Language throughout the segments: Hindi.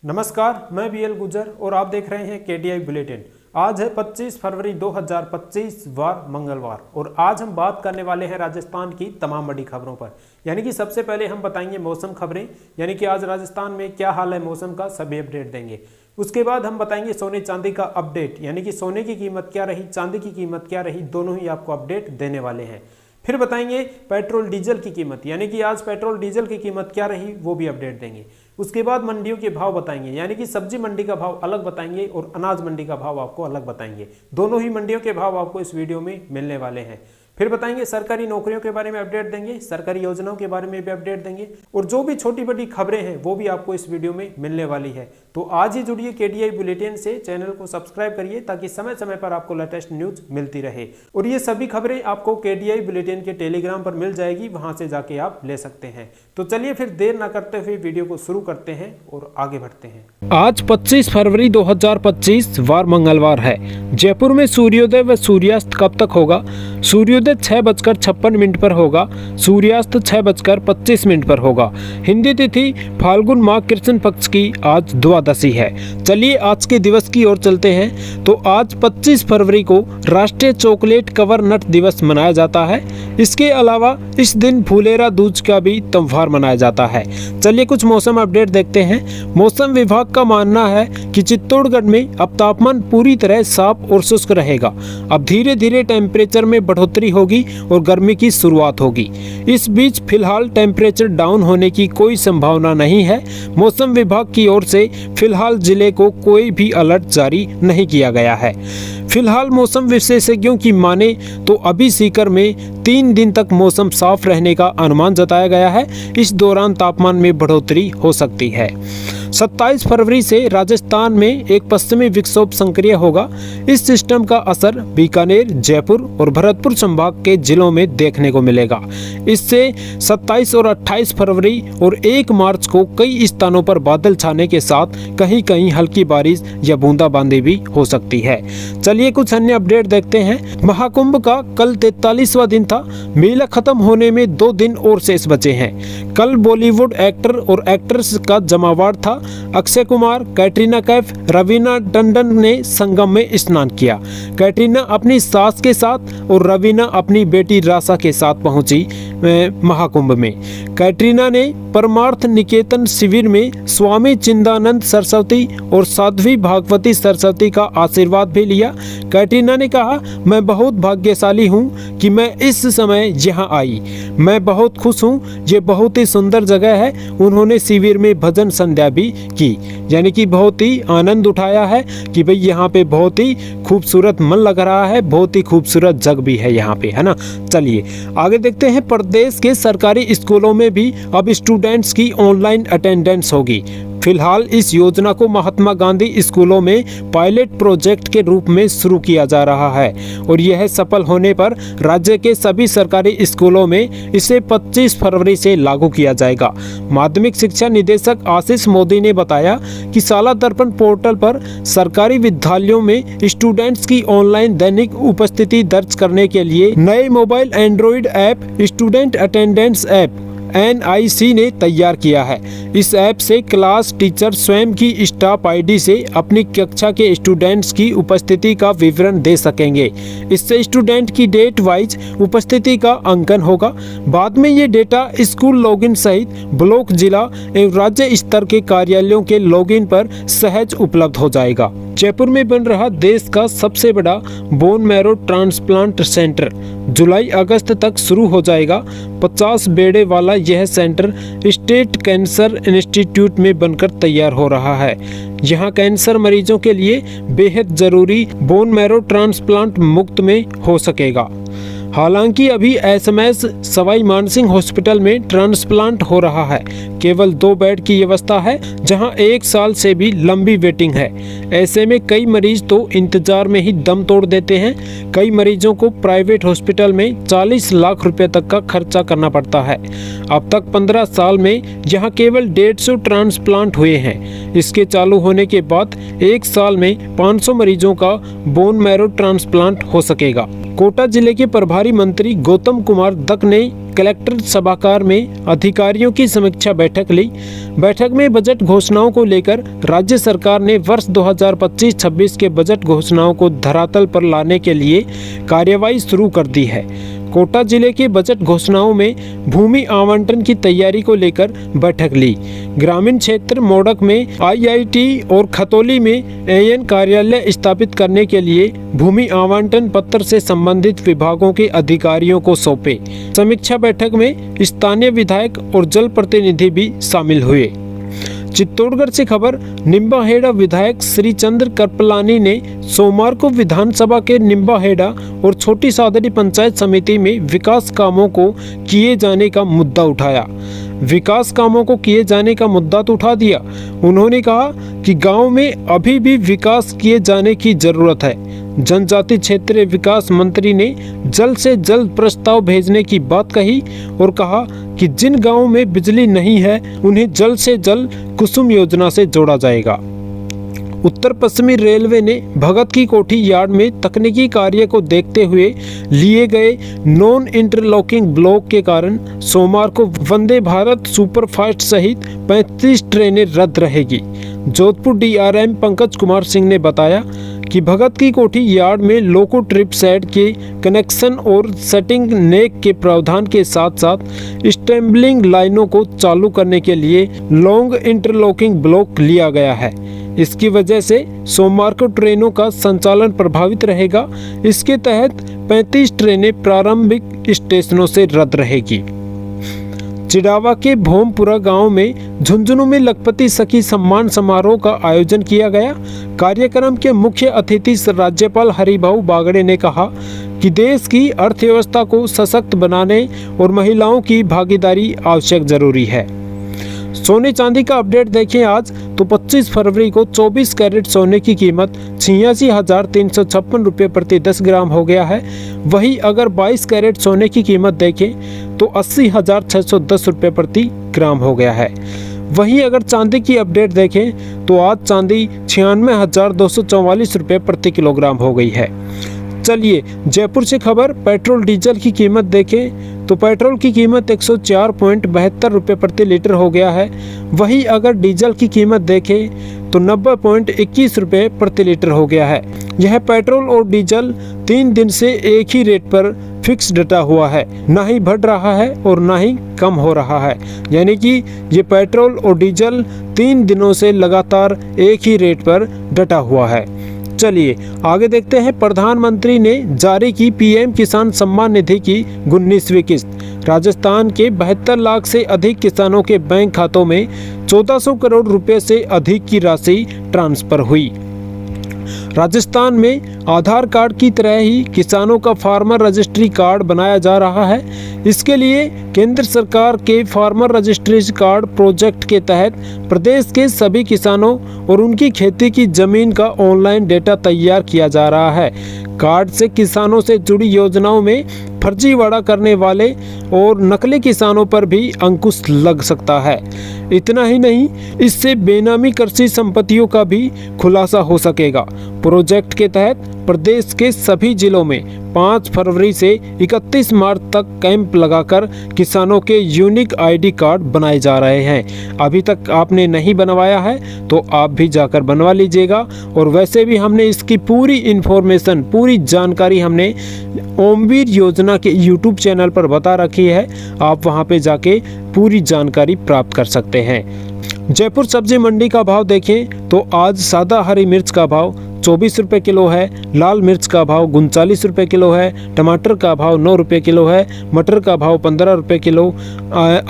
नमस्कार, मैं बीएल गुजर और आप देख रहे हैं केटीआई बुलेटिन। आज है 25 फरवरी 2025 वार मंगलवार और आज हम बात करने वाले हैं राजस्थान की तमाम बड़ी खबरों पर। यानी कि सबसे पहले हम बताएंगे मौसम खबरें, यानी कि आज राजस्थान में क्या हाल है मौसम का, सभी अपडेट देंगे। उसके बाद हम बताएंगे सोने चांदी का अपडेट, यानी कि सोने की कीमत क्या रही, चांदी की कीमत क्या रही, दोनों ही आपको अपडेट देने वाले हैं। फिर बताएंगे पेट्रोल डीजल की कीमत, यानी कि आज पेट्रोल डीजल की कीमत क्या रही वो भी अपडेट देंगे। उसके बाद मंडियों के भाव बताएंगे, यानी कि सब्जी मंडी का भाव अलग बताएंगे और अनाज मंडी का भाव आपको अलग बताएंगे। दोनों ही मंडियों के भाव आपको इस वीडियो में मिलने वाले हैं। फिर बताएंगे सरकारी नौकरियों के बारे में अपडेट देंगे, सरकारी योजनाओं के बारे में भी अपडेट देंगे और जो भी छोटी बड़ी खबरें हैं वो भी आपको इस वीडियो में मिलने वाली है। तो आज ही जुड़िए केटीआई बुलेटिन से, चैनल को सब्सक्राइब करिए ताकि समय समय पर आपको लेटेस्ट न्यूज मिलती रहे। और ये सभी खबरें आपको केटीआई बुलेटिन के टेलीग्राम पर मिल जाएगी, वहां से जाके आप ले सकते हैं। तो चलिए फिर देर ना करते हुए वीडियो को शुरू करते हैं और आगे बढ़ते हैं। आज 25 फरवरी 2025 वार मंगलवार है। जयपुर में सूर्योदय व सूर्यास्त कब तक होगा? सूर्योदय 6:56 पर होगा, सूर्यास्त 6:25 पर होगा। हिंदी तिथि फाल्गुन माह कृष्ण पक्ष की आज द्वादशी है। चलिए आज के दिवस की ओर चलते हैं। तो आज 25 फरवरी को राष्ट्रीय चॉकलेट कवर नट दिवस मनाया जाता है। इसके अलावा इस दिन फुलेरा दूज का भी त्योहार मनाया जाता है। चलिए कुछ मौसम अपडेट देखते हैं। मौसम विभाग का मानना है कि चित्तौड़गढ़ में अब तापमान पूरी तरह साफ और शुष्क रहेगा। अब धीरे धीरे टेम्परेचर में बढ़ोतरी होगी और गर्मी की शुरुआत होगी। इस बीच फिलहाल टेम्परेचर डाउन होने की कोई संभावना नहीं है। मौसम विभाग की ओर से फिलहाल जिले को कोई भी अलर्ट जारी नहीं किया गया है। फिलहाल मौसम विशेषज्ञों की माने तो अभी सीकर में 3 दिन तक मौसम साफ रहने का अनुमान जताया गया है। इस दौरान तापमान में बढ़ोतरी हो सकती है। 27 फरवरी से राजस्थान में एक पश्चिमी विक्षोभ सक्रिय होगा। इस सिस्टम का असर बीकानेर, जयपुर और भरतपुर संभाग के जिलों में देखने को मिलेगा। इससे 27 और 28 फरवरी और 1 मार्च को कई स्थानों पर बादल छाने के साथ कहीं कहीं हल्की बारिश या बूंदाबांदी भी हो सकती है। चलिए कुछ अन्य अपडेट देखते हैं। महाकुंभ का कल 43वां दिन था। मेला खत्म होने में 2 दिन और शेष बचे हैं। कल बॉलीवुड एक्टर और एक्ट्रेस का जमावड़ा था। अक्षय कुमार, कैटरीना कैफ, रवीना टंडन ने संगम में स्नान किया। कैटरीना अपनी सास के साथ और रवीना अपनी बेटी रासा के साथ पहुंची महाकुंभ में। कैटरीना ने परमार्थ निकेतन शिविर में स्वामी चिदानंद सरस्वती और साध्वी भागवती सरस्वती का आशीर्वाद भी लिया। कैटरीना ने कहा, मैं बहुत भाग्यशाली हूँ कि मैं इस समय यहाँ आई। मैं बहुत खुश हूँ, ये बहुत ही सुंदर जगह है। उन्होंने शिविर में भजन संध्या भी की, यानी कि बहुत ही आनंद उठाया है कि भाई यहाँ पे बहुत ही खूबसूरत मन लग रहा है, बहुत ही खूबसूरत जगह भी है यहाँ पे, है ना। चलिए आगे देखते हैं। प्रदेश के सरकारी स्कूलों में भी अब स्टूडेंट्स की ऑनलाइन अटेंडेंस होगी। फिलहाल इस योजना को महात्मा गांधी स्कूलों में पायलट प्रोजेक्ट के रूप में शुरू किया जा रहा है और यह सफल होने पर राज्य के सभी सरकारी स्कूलों में इसे 25 फरवरी से लागू किया जाएगा। माध्यमिक शिक्षा निदेशक आशीष मोदी ने बताया कि शाला दर्पण पोर्टल पर सरकारी विद्यालयों में स्टूडेंट्स की ऑनलाइन दैनिक उपस्थिति दर्ज करने के लिए नए mobile Android app student attendance app NIC ने तैयार किया है। इस ऐप से क्लास टीचर स्वयं की स्टाफ आईडी से अपनी कक्षा के स्टूडेंट्स की उपस्थिति का विवरण दे सकेंगे। इससे स्टूडेंट की डेट वाइज उपस्थिति का अंकन होगा। बाद में ये डेटा स्कूल लॉगिन सहित ब्लॉक, जिला एवं राज्य स्तर के कार्यालयों के लॉगिन पर सहज उपलब्ध हो जाएगा। जयपुर में बन रहा देश का सबसे बड़ा बोन मैरो ट्रांसप्लांट सेंटर जुलाई अगस्त तक शुरू हो जाएगा। 50 बेडे वाला यह सेंटर स्टेट कैंसर इंस्टीट्यूट में बनकर तैयार हो रहा है। यहाँ कैंसर मरीजों के लिए बेहद जरूरी बोन मैरो ट्रांसप्लांट मुफ्त में हो सकेगा। हालांकि अभी SMS सवाई मानसिंह हॉस्पिटल में ट्रांसप्लांट हो रहा है। केवल 2 बेड की व्यवस्था है, जहां 1 साल से भी लंबी वेटिंग है। ऐसे में कई मरीज तो इंतजार में ही दम तोड़ देते हैं। कई मरीजों को प्राइवेट हॉस्पिटल में 40 लाख रुपए तक का खर्चा करना पड़ता है। अब तक 15 साल में यहाँ केवल 150 ट्रांसप्लांट हुए हैं। इसके चालू होने के बाद 1 साल में 500 मरीजों का बोन मैरो ट्रांसप्लांट हो सकेगा। कोटा जिले के प्रभारी मंत्री गौतम कुमार दत्त ने कलेक्टर सभागार में अधिकारियों की समीक्षा बैठक ली। बैठक में बजट घोषणाओं को लेकर राज्य सरकार ने वर्ष 2025-26 के बजट घोषणाओं को धरातल पर लाने के लिए कार्यवाही शुरू कर दी है। कोटा जिले के बजट घोषणाओं में भूमि आवंटन की तैयारी को लेकर बैठक ली। ग्रामीण क्षेत्र मोडक में आईआईटी और खतौली में एएन कार्यालय स्थापित करने के लिए भूमि आवंटन पत्र से संबंधित विभागों के अधिकारियों को सौंपे। समीक्षा बैठक में स्थानीय विधायक और जल प्रतिनिधि भी शामिल हुए। चित्तौड़गढ़ से खबर, निम्बाहेड़ा विधायक श्री चंद्र करपलानी ने सोमवार को विधानसभा के निम्बाहेड़ा और छोटी सादड़ी पंचायत समिति में विकास कामों को किए जाने का मुद्दा उठाया। विकास कामों को किए जाने का मुद्दा तो उठा दिया। उन्होंने कहा कि गांव में अभी भी विकास किए जाने की जरूरत है। जनजाति क्षेत्रीय विकास मंत्री ने जल्द से जल्द प्रस्ताव भेजने की बात कही और कहा कि जिन गांवों में बिजली नहीं है उन्हें जल्द से जल्द कुसुम योजना से जोड़ा जाएगा। उत्तर पश्चिमी रेलवे ने भगत की कोठी यार्ड में तकनीकी कार्य को देखते हुए लिए गए नॉन इंटरलॉकिंग ब्लॉक के कारण सोमवार को वंदे भारत सुपरफास्ट सहित 35 ट्रेनें रद्द रहेगी। जोधपुर डीआरएम पंकज कुमार सिंह ने बताया कि भगत की कोठी यार्ड में लोको ट्रिप सेट के कनेक्शन और सेटिंग नेक के प्रावधान के साथ साथ स्टैम्बलिंग लाइनों को चालू करने के लिए लॉन्ग इंटरलॉकिंग ब्लॉक लिया गया है। इसकी वजह से सोमवार को ट्रेनों का संचालन प्रभावित रहेगा। इसके तहत 35 ट्रेनें प्रारंभिक स्टेशनों से रद्द रहेगी। चिड़ावा के भोमपुरा गांव में झुंझुनू में लखपति सखी सम्मान समारोह का आयोजन किया गया। कार्यक्रम के मुख्य अतिथि राज्यपाल हरिभाऊ बागड़े ने कहा कि देश की अर्थव्यवस्था को सशक्त बनाने और महिलाओं की भागीदारी आवश्यक जरूरी है। सोने चांदी का अपडेट देखें आज तो 25 फरवरी को 24 कैरेट सोने की कीमत 86,356 रुपये प्रति 10 ग्राम हो गया है। वहीं अगर 22 कैरेट सोने की कीमत देखें तो 80,610 रुपये प्रति ग्राम हो गया है। वहीं अगर चांदी की अपडेट देखें तो आज चांदी 96,244 रुपये प्रति किलोग्राम हो गई है। चलिए जयपुर से खबर, पेट्रोल डीजल की कीमत देखें तो पेट्रोल की कीमत 104.72 रुपये प्रति लीटर हो गया है। वहीं अगर डीजल की कीमत देखें तो 90.21 रुपये प्रति लीटर हो गया है। यह पेट्रोल और डीजल 3 दिन से एक ही रेट पर फिक्स डटा हुआ है, ना ही बढ़ रहा है और ना ही कम हो रहा है। यानी कि ये पेट्रोल और डीजल 3 दिनों से लगातार एक ही रेट पर डटा हुआ है। चलिए आगे देखते हैं। प्रधानमंत्री ने जारी की पीएम किसान सम्मान निधि की 19वीं किस्त। राजस्थान के 72 लाख से अधिक किसानों के बैंक खातों में 1400 करोड़ रुपए से अधिक की राशि ट्रांसफर हुई। राजस्थान में आधार कार्ड की तरह ही किसानों का फार्मर रजिस्ट्री कार्ड बनाया जा रहा है। इसके लिए केंद्र सरकार के फार्मर रजिस्ट्री कार्ड प्रोजेक्ट के तहत प्रदेश के सभी किसानों और उनकी खेती की जमीन का ऑनलाइन डेटा तैयार किया जा रहा है। कार्ड से किसानों से जुड़ी योजनाओं में फर्जीवाड़ा करने वाले और नकली किसानों पर भी अंकुश लग सकता है। इतना ही नहीं, इससे बेनामी कृषि संपत्तियों का भी खुलासा हो सकेगा। प्रोजेक्ट के तहत प्रदेश के सभी जिलों में 5 फरवरी से 31 मार्च तक कैंप लगाकर किसानों के यूनिक आईडी कार्ड बनाए जा रहे हैं। अभी तक आपने नहीं बनवाया है तो आप भी जाकर बनवा लीजिएगा। और वैसे भी हमने इसकी पूरी इन्फॉर्मेशन, पूरी जानकारी हमने ओमवीर योजना के यूट्यूब चैनल पर बता रखी है। आप वहां पे जाके पूरी जानकारी प्राप्त कर सकते हैं। जयपुर सब्जी मंडी का भाव देखें तो आज सादा हरी मिर्च का भाव 24 रुपये किलो है, लाल मिर्च का भाव 39 रुपये किलो है, टमाटर का भाव 9 रुपये किलो है, मटर का भाव 15 रुपये किलो,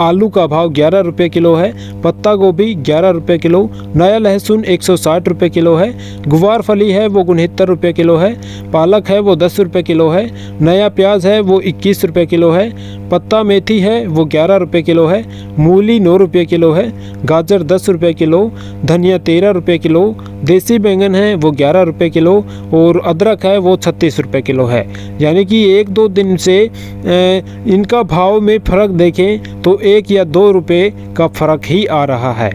आलू का भाव 11 रुपये किलो है, पत्ता गोभी 11 रुपये किलो, नया लहसुन 160 रुपये किलो है, गुवार फली है वो 69 रुपये किलो है, पालक है वो 10 रुपये किलो है, नया प्याज है वो 21 रुपये किलो है, पत्ता मेथी है वो 11 रुपये किलो है, मूली 9 रुपये किलो है, गाजर 10 रुपये किलो, धनिया 13 रुपये किलो, देसी बैंगन है वो 11 रुपये किलो और अदरक है वो 36 रुपये किलो है। यानी कि 1-2 दिन से इनका भाव में फ़र्क देखें तो 1 या 2 रुपये का फ़र्क ही आ रहा है।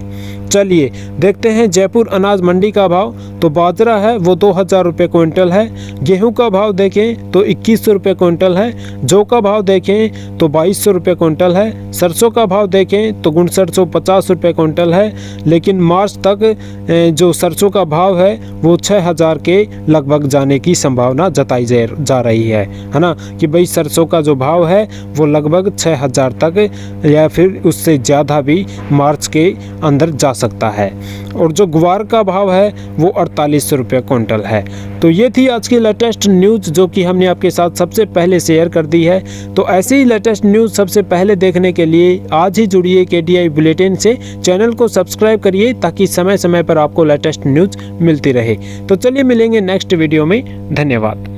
चलिए देखते हैं जयपुर अनाज मंडी का भाव। तो बाजरा है वो 2000 रुपये क्विंटल है। गेहूं का भाव देखें तो 2100 रुपये क्विंटल है। जौ का भाव देखें तो 2200 रुपये क्विंटल है। सरसों का भाव देखें तो 5950 रुपये क्विंटल है। लेकिन मार्च तक जो सरसों का भाव है वो 6000 के लगभग जाने की संभावना जताई जा रही है ना, कि भाई सरसों का जो भाव है वो लगभग 6000 तक या फिर उससे ज़्यादा भी मार्च के अंदर जा सकता है। और जो ग्वार का भाव है वो 4800 रुपये क्विंटल है। तो ये थी आज की लेटेस्ट न्यूज़ जो कि हमने आपके साथ सबसे पहले शेयर कर दी है। तो ऐसे ही लेटेस्ट न्यूज़ सबसे पहले देखने के लिए आज ही जुड़िए KDI बुलेटिन से। चैनल को सब्सक्राइब करिए ताकि समय समय पर आपको लेटेस्ट न्यूज़ मिलती रहे। तो चलिए मिलेंगे नेक्स्ट वीडियो में। धन्यवाद।